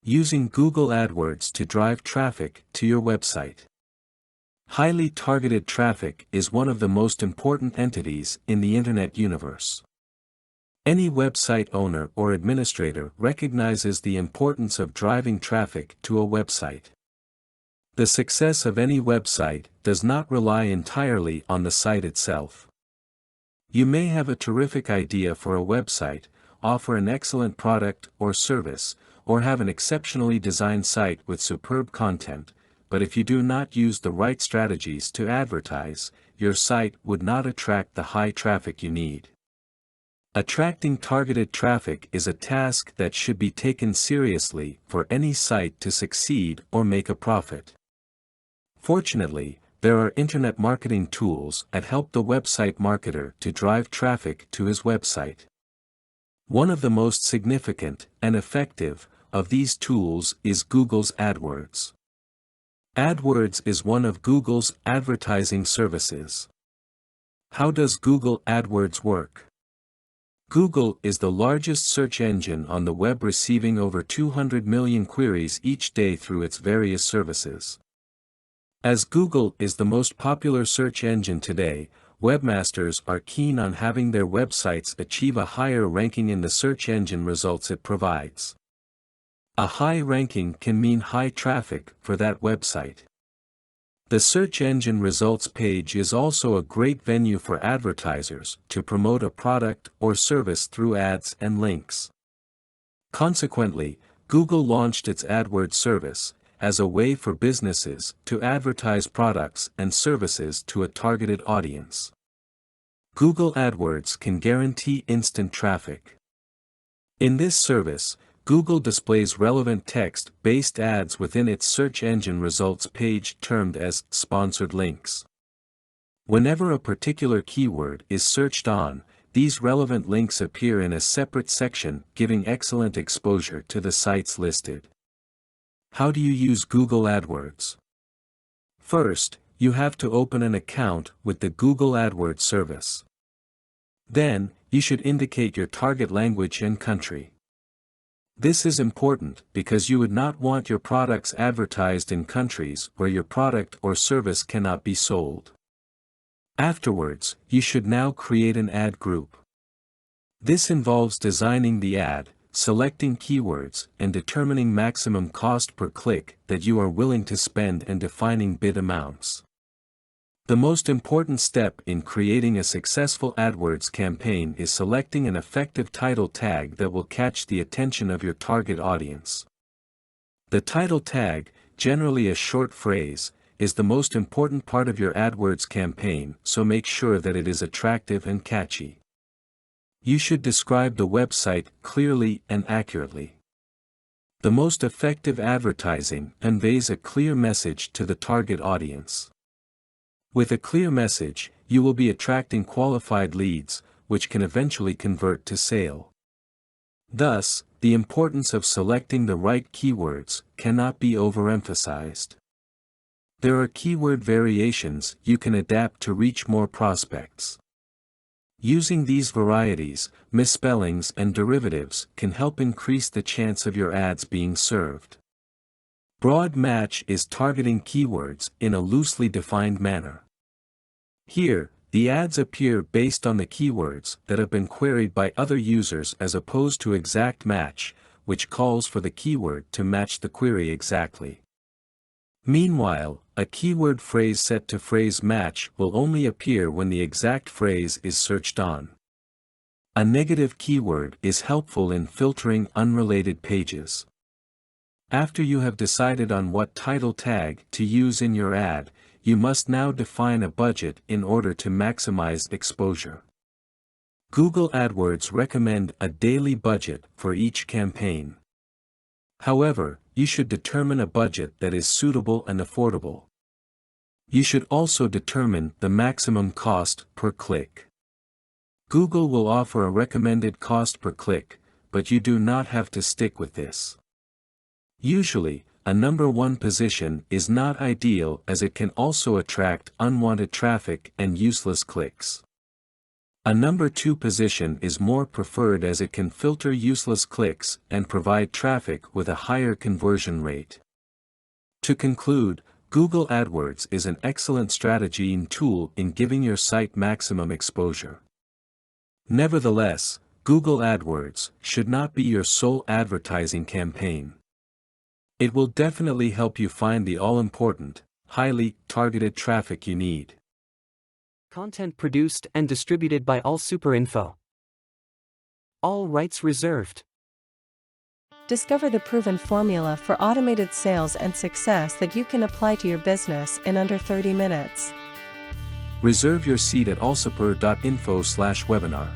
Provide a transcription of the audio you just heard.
Using Google AdWords to drive traffic to your website. Highly targeted traffic is one of the most important entities in the Internet universe. Any website owner or administrator recognizes the importance of driving traffic to a website. The success of any website does not rely entirely on the site itself. You may have a terrific idea for a website, offer an excellent product or service, or have an exceptionally designed site with superb content, but if you do not use the right strategies to advertise, your site would not attract the high traffic you need. Attracting targeted traffic is a task that should be taken seriously for any site to succeed or make a profit. Fortunately, there are internet marketing tools that help the website marketer to drive traffic to his website. One of the most significant and effective of these tools is Google's AdWords. AdWords is one of Google's advertising services. How does Google AdWords work? Google is the largest search engine on the web, receiving over 200 million queries each day through its various services. As Google is the most popular search engine today, webmasters are keen on having their websites achieve a higher ranking in the search engine results it provides. A high ranking can mean high traffic for that website. The search engine results page is also a great venue for advertisers to promote a product or service through ads and links. Consequently, Google launched its AdWords service as a way for businesses to advertise products and services to a targeted audience. Google AdWords can guarantee instant traffic. In this service, Google displays relevant text-based ads within its search engine results page termed as sponsored links. Whenever a particular keyword is searched on, these relevant links appear in a separate section, giving excellent exposure to the sites listed. How do you use Google AdWords? First, you have to open an account with the Google AdWords service. Then, you should indicate your target language and country. This is important because you would not want your products advertised in countries where your product or service cannot be sold. Afterwards, you should now create an ad group. This involves designing the ad, selecting keywords, and determining maximum cost per click that you are willing to spend and defining bid amounts. The most important step in creating a successful AdWords campaign is selecting an effective title tag that will catch the attention of your target audience. The title tag, generally a short phrase, is the most important part of your AdWords campaign, so make sure that it is attractive and catchy. You should describe the website clearly and accurately. The most effective advertising conveys a clear message to the target audience. With a clear message, you will be attracting qualified leads, which can eventually convert to sale. Thus, the importance of selecting the right keywords cannot be overemphasized. There are keyword variations you can adapt to reach more prospects. Using these varieties, misspellings and derivatives can help increase the chance of your ads being served. Broad match is targeting keywords in a loosely defined manner. Here, the ads appear based on the keywords that have been queried by other users as opposed to exact match, which calls for the keyword to match the query exactly. Meanwhile, a keyword phrase set to phrase match will only appear when the exact phrase is searched on. A negative keyword is helpful in filtering unrelated pages. After you have decided on what title tag to use in your ad, you must now define a budget in order to maximize exposure. Google AdWords recommend a daily budget for each campaign. However, you should determine a budget that is suitable and affordable. You should also determine the maximum cost per click. Google will offer a recommended cost per click, but you do not have to stick with this. Usually, a number one position is not ideal as it can also attract unwanted traffic and useless clicks. A number 2 position is more preferred as it can filter useless clicks and provide traffic with a higher conversion rate. To conclude, Google AdWords is an excellent strategy and tool in giving your site maximum exposure. Nevertheless, Google AdWords should not be your sole advertising campaign. It will definitely help you find the all-important, highly targeted traffic you need. Content produced and distributed by AllSuperInfo. All rights reserved. Discover the proven formula for automated sales and success that you can apply to your business in under 30 minutes. Reserve your seat at allsuper.info/webinar.